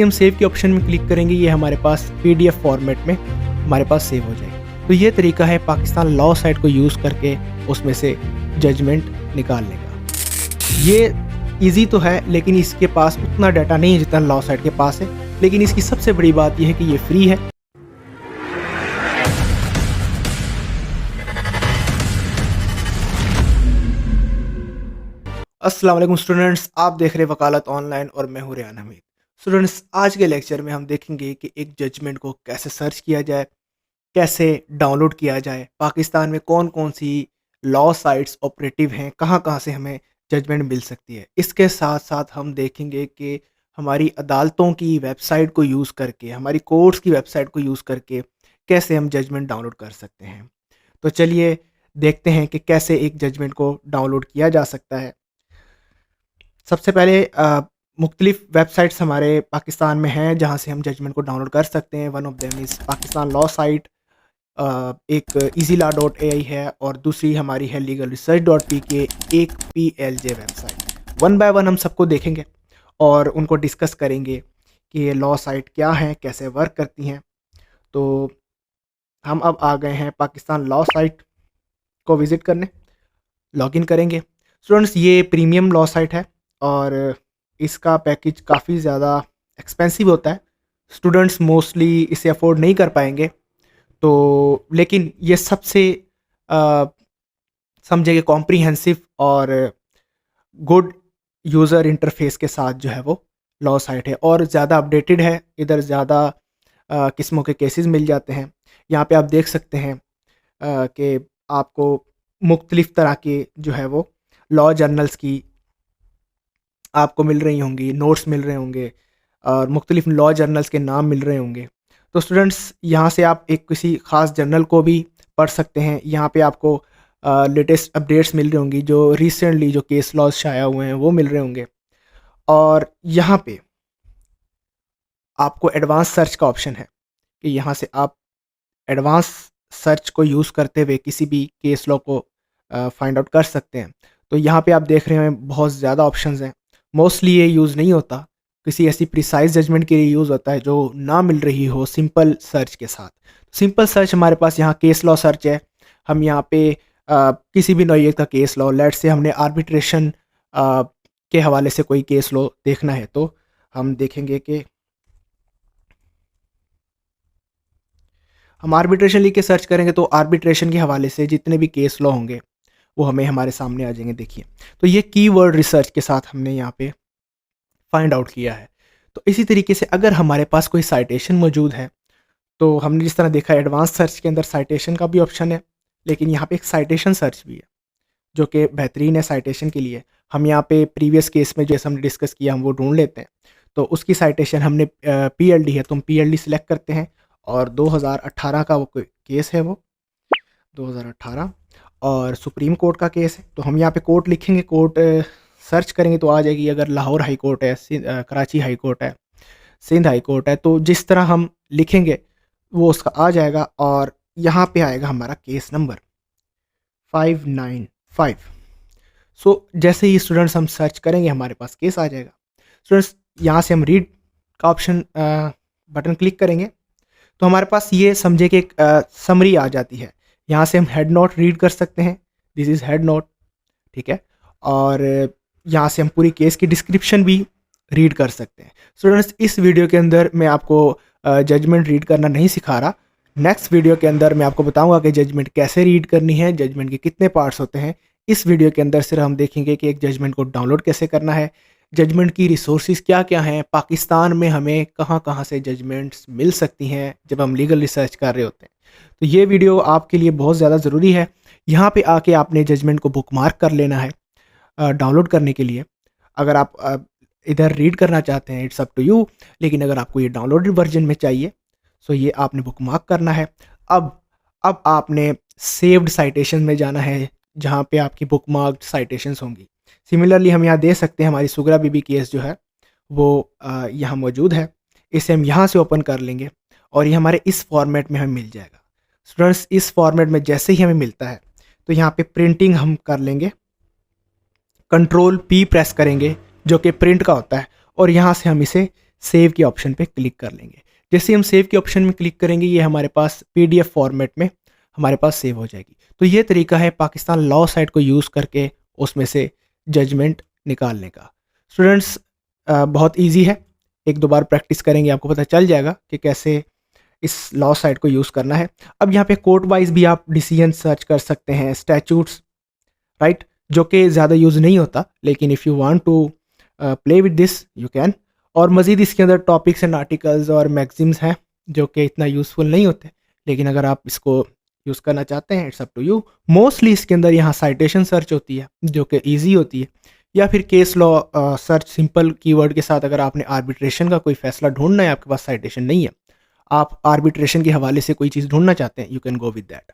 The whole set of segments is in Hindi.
हम सेव के ऑप्शन में क्लिक करेंगे, ये हमारे पास पीडीएफ फॉर्मेट में हमारे पास सेव हो जाएगी। तो ये तरीका है पाकिस्तान लॉ साइट को यूज़ करके उसमें से जजमेंट निकालने का। ये इजी तो है, लेकिन इसके पास उतना डाटा नहीं है जितना लॉ साइट के पास है। लेकिन इसकी सबसे बड़ी बात यह है कि ये फ्री है। अस्सलाम वालेकुम स्टूडेंट्स, आप देख रहे हैं वकालत ऑनलाइन और मैं हूं रेहान हमीद। स्टूडेंट्स, आज के लेक्चर में हम देखेंगे कि एक जजमेंट को कैसे सर्च किया जाए, कैसे डाउनलोड किया जाए, पाकिस्तान में कौन कौन सी लॉ साइट्स ऑपरेटिव हैं, कहाँ कहाँ से हमें जजमेंट मिल सकती है। इसके साथ साथ हम देखेंगे कि हमारी अदालतों की वेबसाइट को यूज़ करके, हमारी कोर्ट्स की वेबसाइट को यूज़ करके कैसे हम जजमेंट डाउनलोड कर सकते हैं। तो चलिए देखते हैं कि कैसे एक जजमेंट को डाउनलोड किया जा सकता है। सबसे पहले मुख्तलिफ वेबसाइट्स हमारे पाकिस्तान में हैं जहाँ से हम जजमेंट को डाउनलोड कर सकते हैं। One of them is Pakistan law site, एक easylaw.ai है और दूसरी हमारी है legalresearch.pk, एक PLJ website. One by one हम सबको देखेंगे और उनको डिस्कस करेंगे कि ये लॉ साइट क्या हैं, कैसे वर्क करती हैं। तो हम अब आ गए हैं पाकिस्तान लॉ साइट को विज़िट करने, लॉगिन करेंगे। स्टूडेंट्स, ये प्रीमियम लॉ साइट है और इसका पैकेज काफ़ी ज़्यादा एक्सपेंसिव होता है। स्टूडेंट्स मोस्टली इसे अफोर्ड नहीं कर पाएंगे, तो लेकिन ये सबसे समझे कॉम्प्रिहेंसिव और गुड यूज़र इंटरफेस के साथ जो है वो लॉ साइट है और ज़्यादा अपडेटेड है। इधर ज़्यादा किस्मों के केसेस मिल जाते हैं। यहाँ पे आप देख सकते हैं कि आपको मुख्तलिफ़ तरह के जो है वो लॉ जर्नल्स की आपको मिल रही होंगी, नोट्स मिल रहे होंगे और मुख्तलिफ लॉ जर्नल्स के नाम मिल रहे होंगे। तो स्टूडेंट्स, यहाँ से आप एक किसी ख़ास जर्नल को भी पढ़ सकते हैं। यहाँ पे आपको लेटेस्ट अपडेट्स मिल रही होंगी, जो रिसेंटली जो केस लॉज शाया हुए हैं वो मिल रहे होंगे। और यहाँ पे आपको एडवांस सर्च का ऑप्शन है कि यहाँ से आप एडवांस सर्च को यूज़ करते हुए किसी भी केस लॉ को फाइंड आउट कर सकते हैं। तो यहाँ पे आप देख रहे हैं बहुत ज़्यादा ऑप्शंस हैं। मोस्टली ये यूज़ नहीं होता, किसी ऐसी प्रिसाइज जजमेंट के लिए यूज़ होता है जो ना मिल रही हो सिंपल सर्च के साथ। सिंपल सर्च हमारे पास यहाँ केस लॉ सर्च है। हम यहाँ पे किसी भी नौइयत का केस लॉ, लेट से हमने आर्बिट्रेशन के हवाले से कोई केस लॉ देखना है तो हम देखेंगे कि हम आर्बिट्रेशन लिख के सर्च करेंगे तो आर्बिट्रेशन के हवाले से जितने भी केस लॉ होंगे वो हमें हमारे सामने आ जाएंगे। देखिए, तो ये कीवर्ड रिसर्च के साथ हमने यहाँ पे फाइंड आउट किया है। तो इसी तरीके से अगर हमारे पास कोई साइटेशन मौजूद है, तो हमने जिस तरह देखा एडवांस सर्च के अंदर साइटेशन का भी ऑप्शन है, लेकिन यहाँ पे एक साइटेशन सर्च भी है जो कि बेहतरीन है साइटेशन के लिए। हम यहाँ पे प्रीवियस केस में जैसे हमने डिस्कस किया हम वो ढूंढ लेते हैं। तो उसकी साइटेशन हमने PLD है, तो हम PLD सेलेक्ट करते हैं और 2018 का वो केस है, वो 2018 और सुप्रीम कोर्ट का केस है। तो हम यहाँ पे कोर्ट लिखेंगे, कोर्ट सर्च करेंगे तो आ जाएगी। अगर लाहौर हाई कोर्ट है, कराची हाई कोर्ट है, सिंध हाई कोर्ट है, तो जिस तरह हम लिखेंगे वो उसका आ जाएगा और यहाँ पे आएगा हमारा केस नंबर 595। सो जैसे ही स्टूडेंट्स हम सर्च करेंगे हमारे पास केस आ जाएगा। स्टूडेंट्स, यहाँ से हम रीड का ऑप्शन बटन क्लिक करेंगे तो हमारे पास ये समझे कि एक समरी आ जाती है। यहाँ से हम हेड नोट रीड कर सकते हैं, दिस इज़ हेड नोट, ठीक है। और यहाँ से हम पूरी केस की डिस्क्रिप्शन भी रीड कर सकते हैं। स्टूडेंट्स, इस वीडियो के अंदर मैं आपको जजमेंट रीड करना नहीं सिखा रहा। नेक्स्ट वीडियो के अंदर मैं आपको बताऊंगा कि जजमेंट कैसे रीड करनी है, जजमेंट के कितने पार्ट्स होते हैं। इस वीडियो के अंदर सिर्फ हम देखेंगे कि एक जजमेंट को डाउनलोड कैसे करना है, जजमेंट की रिसोर्सेज क्या क्या हैं, पाकिस्तान में हमें कहाँ कहाँ से जजमेंट्स मिल सकती हैं जब हम लीगल रिसर्च कर रहे होते हैं। तो ये वीडियो आपके लिए बहुत ज़्यादा ज़रूरी है। यहाँ पे आके आपने जजमेंट को बुकमार्क कर लेना है डाउनलोड करने के लिए। अगर आप इधर रीड करना चाहते हैं इट्स अप टू यू, लेकिन अगर आपको ये डाउनलोडेड वर्जन में चाहिए तो ये आपने बुकमार्क करना है। अब आपने सेव्ड साइटेशन में जाना है जहाँ पे आपकी बुकमार्क्ड साइटेशंस होंगी। सिमिलरली हम यहाँ दे सकते हैं हमारी सुगरा बीबी केस जो है वो यहाँ मौजूद है। इसे हम यहाँ से ओपन कर लेंगे और ये हमारे इस फॉर्मेट में हमें मिल जाएगा। स्टूडेंट्स, इस फॉर्मेट में जैसे ही हमें मिलता है तो यहाँ पे प्रिंटिंग हम कर लेंगे, Ctrl+P प्रेस करेंगे जो कि प्रिंट का होता है और यहाँ से हम इसे सेव के ऑप्शन पे क्लिक कर लेंगे। जैसे हम सेव के ऑप्शन में क्लिक करेंगे ये हमारे पास पीडीएफ फॉर्मेट में हमारे पास सेव हो जाएगी। तो ये तरीका है पाकिस्तान लॉ साइट को यूज़ करके उसमें से जजमेंट निकालने का। स्टूडेंट्स बहुत ईजी है, एक दो बार प्रैक्टिस करेंगे आपको पता चल जाएगा कि कैसे इस लॉ साइट को यूज़ करना है। अब यहाँ पे कोर्ट वाइज भी आप डिसीजन सर्च कर सकते हैं, स्टैचूट्स, राइट, जो कि ज़्यादा यूज़ नहीं होता, लेकिन if you want to play with this you can. और मज़ीद इसके अंदर टॉपिक्स एंड आर्टिकल्स और मैगजीम्स हैं जो कि इतना यूज़फुल नहीं होते, लेकिन अगर आप इसको यूज़ करना चाहते हैं it's up to you. Mostly इसके अंदर यहाँ साइटेशन सर्च होती है जो कि ईजी होती है, या फिर case law search simple keyword के साथ। अगर आपने आर्बिट्रेशन का कोई फैसला ढूंढना है, आपके पास साइटेशन नहीं है, आप आर्बिट्रेशन के हवाले से कोई चीज़ ढूंढना चाहते हैं, you can go with that.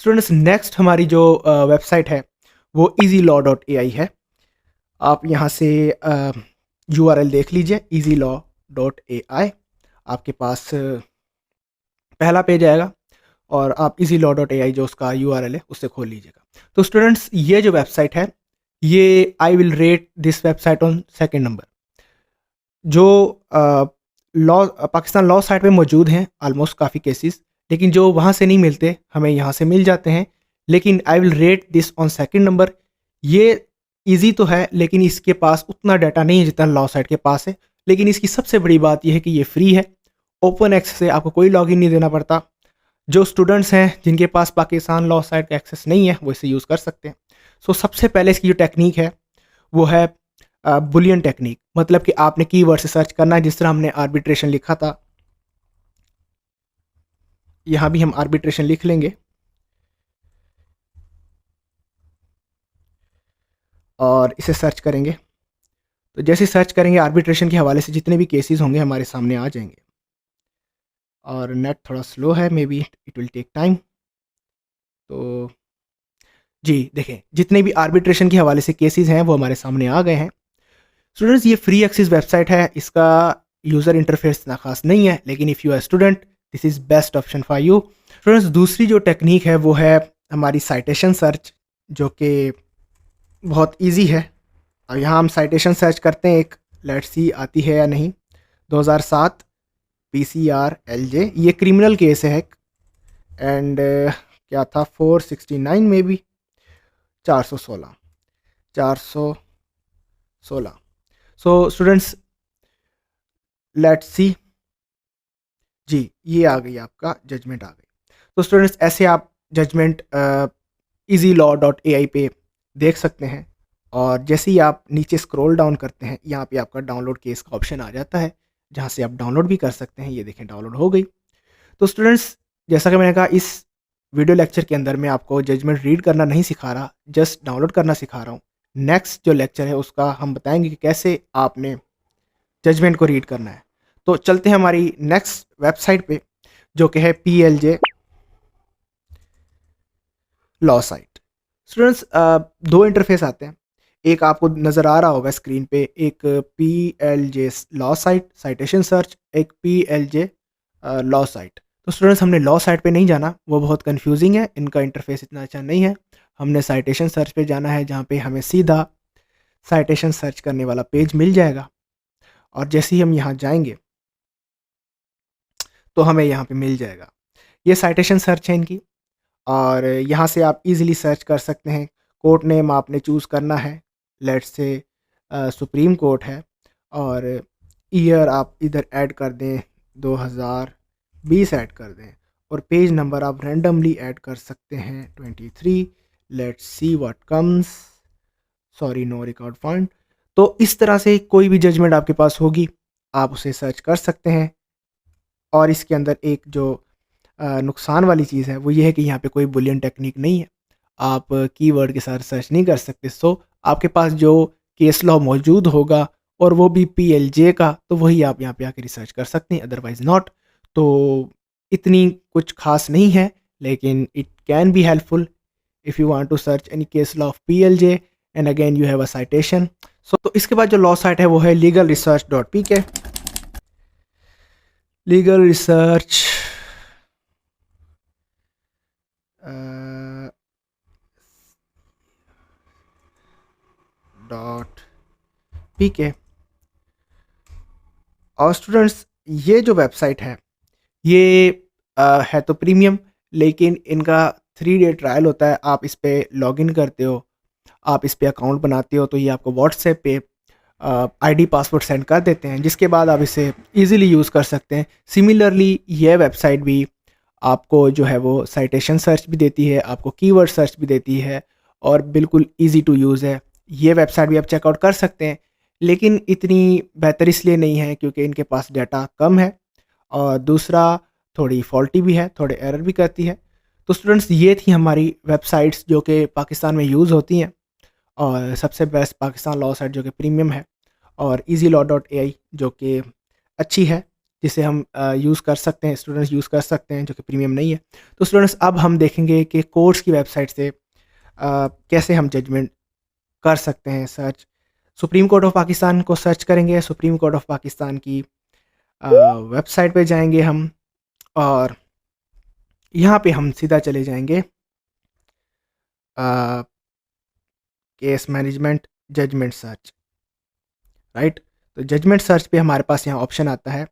Students next हमारी जो वेबसाइट है वो easylawai है। आप यहाँ से URL देख लीजिए easylawai। आपके पास पहला पेज आएगा और आप easylawai जो उसका URL है उससे खोल लीजिएगा। तो स्टूडेंट्स ये जो वेबसाइट है ये I will rate this website on second number. जो लॉ पाकिस्तान लॉ साइट पे मौजूद हैं ऑलमोस्ट काफ़ी केसेस, लेकिन जो वहाँ से नहीं मिलते हमें यहाँ से मिल जाते हैं। लेकिन I will rate this on second number. ये इजी तो है लेकिन इसके पास उतना डाटा नहीं है जितना लॉ साइट के पास है। लेकिन इसकी सबसे बड़ी बात यह है कि ये फ्री है, ओपन एक्सेस है, आपको कोई लॉगिन नहीं देना पड़ता। जो स्टूडेंट्स हैं जिनके पास पाकिस्तान लॉ साइट का एक्सेस नहीं है वो इसे यूज़ कर सकते हैं। सो सबसे पहले इसकी जो टेक्निक है वो है बुलियन टेक्निक। मतलब कि आपने कीवर्ड से सर्च करना है, जिस तरह हमने आर्बिट्रेशन लिखा था, यहाँ भी हम आर्बिट्रेशन लिख लेंगे और इसे सर्च करेंगे। तो जैसे सर्च करेंगे आर्बिट्रेशन के हवाले से जितने भी केसेस होंगे हमारे सामने आ जाएंगे। और नेट थोड़ा स्लो है, maybe it will take time. तो जी देखें, जितने भी आर्बिट्रेशन के हवाले से केसेस हैं वो हमारे सामने आ गए हैं। स्टूडेंट्स ये फ्री एक्सेस वेबसाइट है, इसका यूज़र इंटरफेस इतना खास नहीं है, लेकिन if you are student this is best option for you. Students दूसरी जो टेक्निक है वो है हमारी साइटेशन सर्च, जो कि बहुत इजी है। और यहाँ हम साइटेशन सर्च करते हैं, एक लेट्स सी आती है या नहीं। 2007 PCRLJ, ये क्रिमिनल केस है एंड क्या था 469 में भी 416 416। सो स्टूडेंट्स लेट्स सी, जी ये आ गई, आपका जजमेंट आ गई। तो स्टूडेंट्स ऐसे आप जजमेंट easylawai पे देख सकते हैं। और जैसे ही आप नीचे स्क्रॉल डाउन करते हैं यहाँ पे आपका डाउनलोड केस का ऑप्शन आ जाता है, जहाँ से आप डाउनलोड भी कर सकते हैं। ये देखें डाउनलोड हो गई। तो स्टूडेंट्स जैसा कि मैंने कहा, इस वीडियो लेक्चर के अंदर मैं आपको जजमेंट रीड करना नहीं सिखा रहा, जस्ट डाउनलोड करना सिखा रहा हूँ। नेक्स्ट जो लेक्चर है उसका हम बताएंगे कि कैसे आपने जजमेंट को रीड करना है। तो चलते हैं हमारी नेक्स्ट वेबसाइट पे जो कि है PLJ लॉ साइट। स्टूडेंट्स दो इंटरफेस आते हैं, एक आपको नज़र आ रहा होगा स्क्रीन पे, एक PLJ law site citation search, एक PLJ लॉ साइट। तो स्टूडेंट्स हमने लॉ साइट पे नहीं जाना, वो बहुत कंफ्यूजिंग है, इनका इंटरफेस इतना अच्छा नहीं है। हमने साइटेशन सर्च पे जाना है जहाँ पे हमें सीधा साइटेशन सर्च करने वाला पेज मिल जाएगा। और जैसे ही हम यहाँ जाएंगे तो हमें यहाँ पे मिल जाएगा, ये साइटेशन सर्च है इनकी। और यहाँ से आप इजीली सर्च कर सकते हैं। कोर्ट नेम आपने चूज़ करना है, लेट्स से सुप्रीम कोर्ट है, और ईयर आप इधर ऐड कर दें 2020 ऐड कर दें, और पेज नंबर आप रैंडमली ऐड कर सकते हैं 23। Let's see what comes, sorry no record found. तो इस तरह से कोई भी जजमेंट आपके पास होगी आप उसे सर्च कर सकते हैं। और इसके अंदर एक जो नुकसान वाली चीज़ है वो ये है कि यहाँ पे कोई बुलियन टेक्निक नहीं है, आप कीवर्ड के साथ सर्च नहीं कर सकते। सो आपके पास जो केस लॉ मौजूद होगा और वो भी PLJ का, तो वही आप यहाँ पे आके रिसर्च कर सकते हैं, अदरवाइज नॉट। तो इतनी कुछ खास नहीं है, लेकिन it can be helpful if you want to search any case law of PLJ and again you have a citation. So तो इसके बाद जो लॉ साइट है वो है legalresearch.pk। Legal research .pk। और स्टूडेंट्स ये जो वेबसाइट है ये है तो प्रीमियम, लेकिन इनका 3 डे ट्रायल होता है। आप इस पे लॉगिन करते हो, आप इस पे अकाउंट बनाते हो, तो ये आपको व्हाट्सएप पे आईडी पासवर्ड सेंड कर देते हैं, जिसके बाद आप इसे इजीली यूज़ कर सकते हैं। सिमिलरली ये वेबसाइट भी आपको जो है वो साइटेशन सर्च भी देती है, आपको कीवर्ड सर्च भी देती है, और बिल्कुल इजी टू यूज़ है। ये वेबसाइट भी आप चेकआउट कर सकते हैं, लेकिन इतनी बेहतर इसलिए नहीं है क्योंकि इनके पास डाटा कम है, और दूसरा थोड़ी फॉल्टी भी है, थोड़े एरर भी करती है। तो स्टूडेंट्स ये थी हमारी वेबसाइट्स जो कि पाकिस्तान में यूज़ होती हैं, और सबसे बेस्ट पाकिस्तान लॉ साइट जो कि प्रीमियम है, और easy law डॉट AI जो कि अच्छी है, जिसे हम यूज़ कर सकते हैं, स्टूडेंट्स यूज़ कर सकते हैं, जो कि प्रीमियम नहीं है। तो स्टूडेंट्स अब हम देखेंगे कि कोर्ट्स की वेबसाइट से कैसे हम जजमेंट कर सकते हैं search. Supreme court of Pakistan को सर्च करेंगे, सुप्रीम कोर्ट ऑफ पाकिस्तान की वेबसाइट पे जाएंगे हम, और यहाँ पे हम सीधा चले जाएंगे case management judgement search, right. तो जजमेंट सर्च पे हमारे पास यहाँ ऑप्शन आता है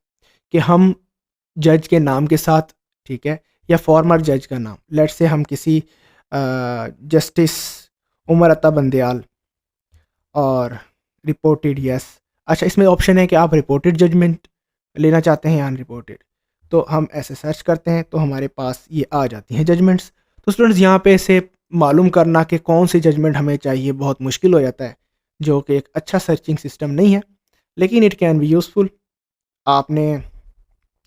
कि हम जज के नाम के साथ, ठीक है, या फॉर्मर जज का नाम, लेट से हम किसी जस्टिस उमर अता बंदयाल और रिपोर्टेड यस। अच्छा, इसमें ऑप्शन है कि आप रिपोर्टेड जजमेंट लेना चाहते हैं या अनरिपोर्टेड। तो हम ऐसे सर्च करते हैं तो हमारे पास ये आ जाती हैं जजमेंट्स। तो स्टूडेंट्स यहाँ पे से मालूम करना कि कौन सी जजमेंट हमें चाहिए बहुत मुश्किल हो जाता है, जो कि एक अच्छा सर्चिंग सिस्टम नहीं है, लेकिन इट कैन बी यूज़फुल। आपने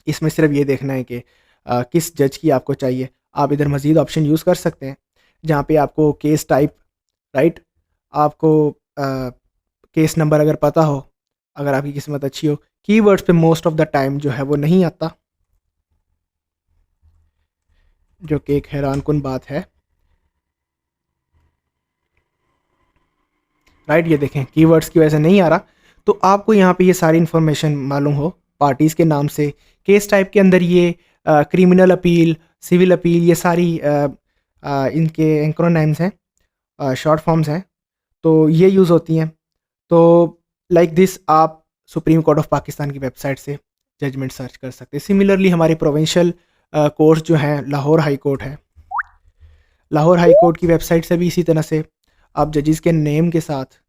इसमें सिर्फ ये देखना है कि किस जज की आपको चाहिए। आप इधर मज़ीद ऑप्शन यूज़ कर सकते हैं, जहाँ पे आपको केस टाइप, राइट, आपको केस नंबर अगर पता हो, अगर आपकी किस्मत अच्छी हो। कीवर्ड्स पे मोस्ट ऑफ द टाइम जो है वो नहीं आता, जो कि एक हैरान कुन बात है, राइट। ये देखें, कीवर्ड्स की वजह से नहीं आ रहा। तो आपको यहाँ पे ये सारी इन्फॉर्मेशन मालूम हो पार्टीज़ के नाम से, केस टाइप के अंदर ये क्रिमिनल अपील, सिविल अपील, ये सारी इनके एंक्रोनाइम्स हैं, शॉर्ट फॉर्म्स हैं, तो ये यूज़ होती हैं। तो लाइक दिस आप सुप्रीम कोर्ट ऑफ पाकिस्तान की वेबसाइट से जजमेंट सर्च कर सकते हैं। सिमिलरली हमारे प्रोविंशियल कोर्ट्स जो हैं, लाहौर हाई कोर्ट है, लाहौर हाई कोर्ट की वेबसाइट से भी इसी तरह से आप जजेस के नेम के साथ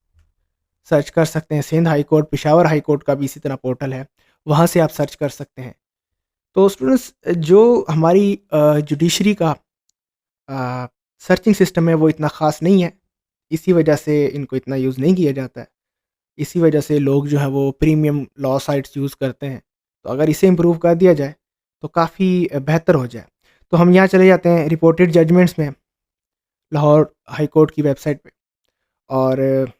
सर्च कर सकते हैं। Sindh high court, Peshawar high court का भी इसी तरह पोर्टल है, वहाँ से आप सर्च कर सकते हैं। तो स्टूडेंट्स जो हमारी जुडिशरी का सर्चिंग सिस्टम है वो इतना ख़ास नहीं है, इसी वजह से इनको इतना यूज़ नहीं किया जाता है। इसी वजह से लोग जो है वो प्रीमियम लॉ साइट्स यूज़ करते हैं। तो अगर इसे इम्प्रूव कर दिया जाए तो काफ़ी बेहतर हो जाए। तो हम यहाँ चले जाते हैं रिपोर्टेड जजमेंट्स में, लाहौर हाई कोर्ट की वेबसाइट पे, और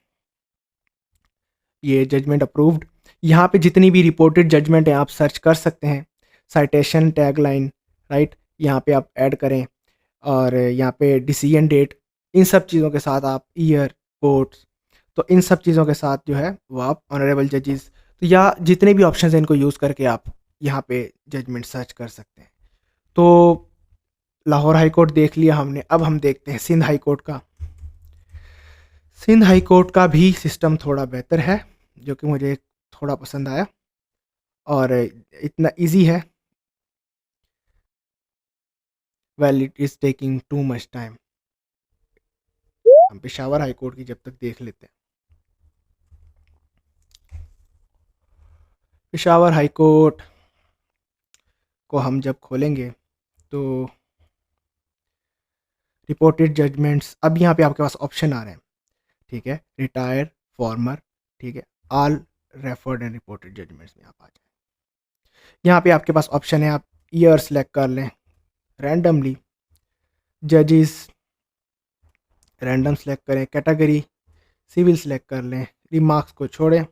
ये जजमेंट अप्रूव्ड, यहाँ पे जितनी भी रिपोर्टेड जजमेंट हैं आप सर्च कर सकते हैं। साइटेशन टैगलाइन, राइट, यहाँ पे आप ऐड करें, और यहाँ पे डिसीजन डेट, इन सब चीज़ों के साथ आप ईयर, कोर्ट्स, तो इन सब चीज़ों के साथ जो है वो आप ऑनरेबल जजेस, तो या जितने भी ऑप्शन हैं इनको यूज़ करके आप यहाँ पे जजमेंट सर्च कर सकते हैं। तो लाहौर हाई कोर्ट देख लिया हमने, अब हम देखते हैं सिंध हाई कोर्ट का। सिंध हाई कोर्ट का भी सिस्टम थोड़ा बेहतर है, जो कि मुझे थोड़ा पसंद आया, और इतना इजी है। Well it is taking too much time. हम पेशावर हाई कोर्ट की जब तक देख लेते हैं। पेशावर हाई कोर्ट को हम जब खोलेंगे तो रिपोर्टेड जजमेंट्स, अब यहाँ पे आपके पास ऑप्शन आ रहे हैं, ठीक है, रिटायर, फॉर्मर, ठीक है, all referred and reported judgements में आप आ जाए। यहाँ पे आपके पास ऑप्शन है, आप ईयर सेलेक्ट कर लें, रैंडमली जजेस रैंडम सेलेक्ट करें, कैटेगरी सिविल सेलेक्ट कर लें, रिमार्क्स को छोड़ें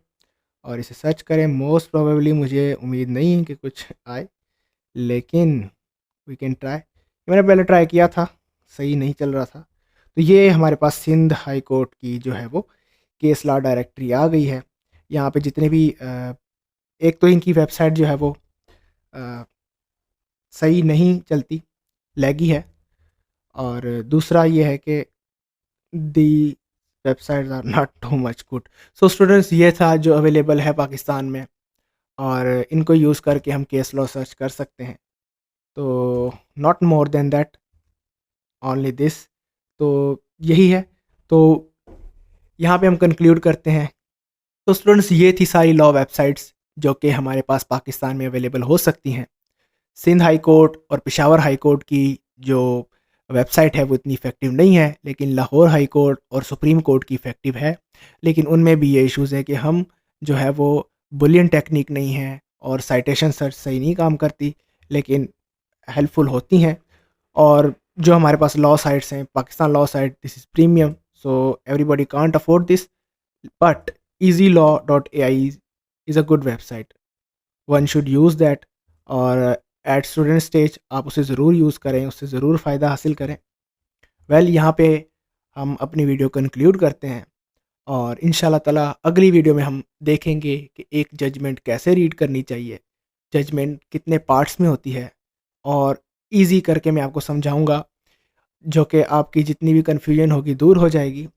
और इसे सर्च करें। मोस्ट प्रोबेबली मुझे उम्मीद नहीं है कि कुछ आए, लेकिन वी कैन ट्राई। मैंने पहले ट्राई किया था, सही नहीं चल रहा था। तो ये हमारे पास सिंध हाई कोर्ट की जो है वो केस लॉ डायरेक्टरी आ गई है। यहाँ पे जितने भी एक तो इनकी वेबसाइट जो है वो सही नहीं चलती, लैगी है, और दूसरा ये है कि the websites are not too much good. So students ये था जो अवेलेबल है पाकिस्तान में, और इनको यूज़ करके हम केस लॉ सर्च कर सकते हैं। तो not more than that, only this. तो यही है। तो यहाँ पे हम कंक्लूड करते हैं। तो स्टूडेंट्स, ये थी सारी लॉ वेबसाइट्स जो कि हमारे पास पाकिस्तान में अवेलेबल हो सकती हैं। सिंध हाई कोर्ट और पेशावर हाई कोर्ट की जो वेबसाइट है वो इतनी इफ़ेक्टिव नहीं है, लेकिन लाहौर हाई कोर्ट और सुप्रीम कोर्ट की इफ़ेक्टिव है। लेकिन उनमें भी ये इश्यूज़ है कि हम जो है वो बुलियन टेक्निक नहीं है और साइटेशन सर्च सही नहीं काम करती, लेकिन हेल्पफुल होती हैं। और जो हमारे पास लॉ साइट्स हैं, Pakistan law site, this is premium, so everybody can't afford this, but easylaw.ai is a good website, one should use that. और एट स्टूडेंट स्टेज आप उसे ज़रूर यूज़ करें, उससे ज़रूर फ़ायदा हासिल करें। वेल, यहाँ पे हम अपनी वीडियो कंक्लूड करते हैं और इंशाल्लाह ताला अगली वीडियो में हम देखेंगे कि एक जजमेंट कैसे रीड करनी चाहिए, जजमेंट कितने पार्ट्स में होती है, और ईज़ी करके मैं आपको समझाऊँगा, जो कि आपकी जितनी भी कन्फ्यूजन होगी दूर हो जाएगी।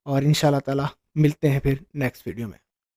और इंशाल्लाह ताला मिलते हैं फिर नेक्स्ट वीडियो में।